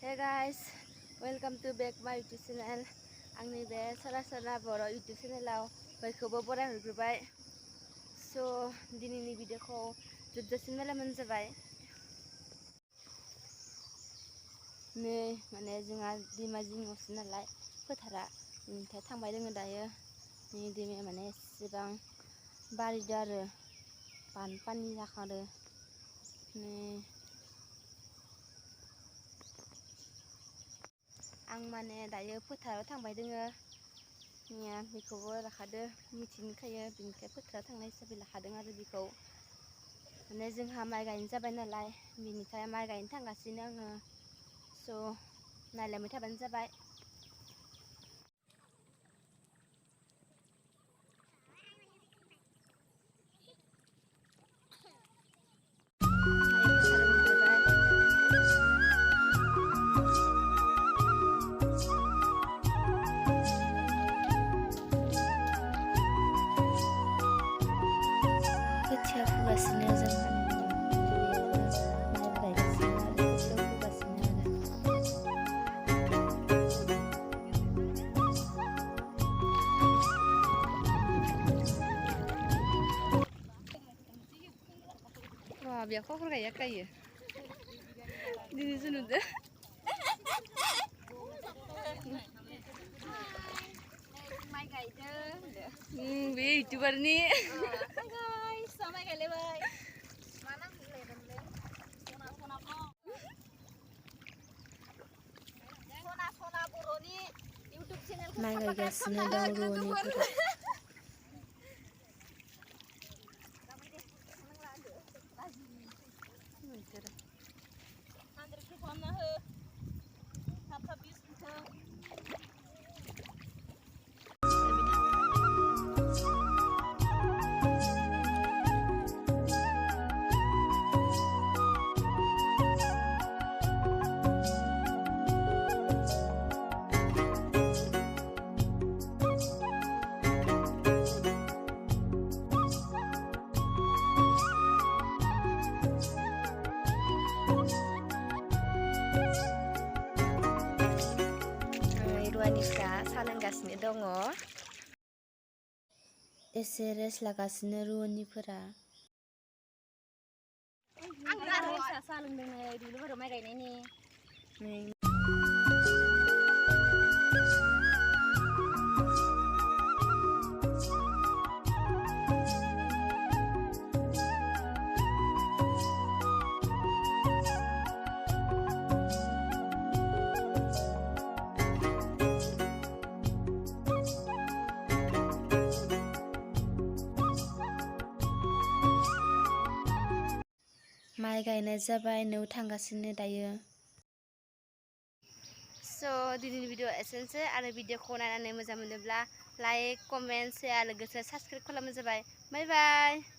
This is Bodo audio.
Hey guys, welcome to back my YouTube channel. आंनि बे सरासनस्रा बर' YouTube चेनेलाव बयखौबो बरायहरग्रोबाय। दिनैनि भिडिअखौ जोबजासिम नायलांबानो जाबाय। नै माने जोंहा दैमा जिङावसो नालाय फोथारा, बेनिफ्राय थांबाय दोङो दायो। नै दैमाया माने एसेबां बारिदो आरो बानपानि जाखादो। नै आं माने दायो फोथाराव थांबाय दोङो। बेखौबो लाखादो, मिथिखायो बेनिफ्राय फोथाराव थांनाय हिसाबै लाखादों आरो बेखौ माने जोंहा माइ गायनो जाबाय नालाय, बेनिखाय माइ गायनो थांगासिनो आङो। नायलांबाय थाबानो जाबाय। खोथिया फुगासिनो जोंहा माइ गायगासिनो आरो खोथिया फुगासिनो आरो बेयाव खबर गाया गायो दिनैसो नुदो। माइ गायदो बे इउटुबारनि माइ गायलायबाय। माइ गायगासिनो दं रुनिफोरा। रुवानिफ्रा सा लोंगासिनो दङ, एसे रेस्ट लागासिनो रुवानिफोरा। सा लोंदों दुब्लिफोराव माइ गायनायनि। माइ गायनाय जाबाय, न'आव थांगासिनो दायो। दिनैनि भिडिअ एसेनोसै, आरो भिडिअखौ नायनानै मोजां मोनोब्ला लाइक, कमेन्ट, शेयार लोगोसे साबस्क्राइब खालामनो जाबाय। बाय बाय।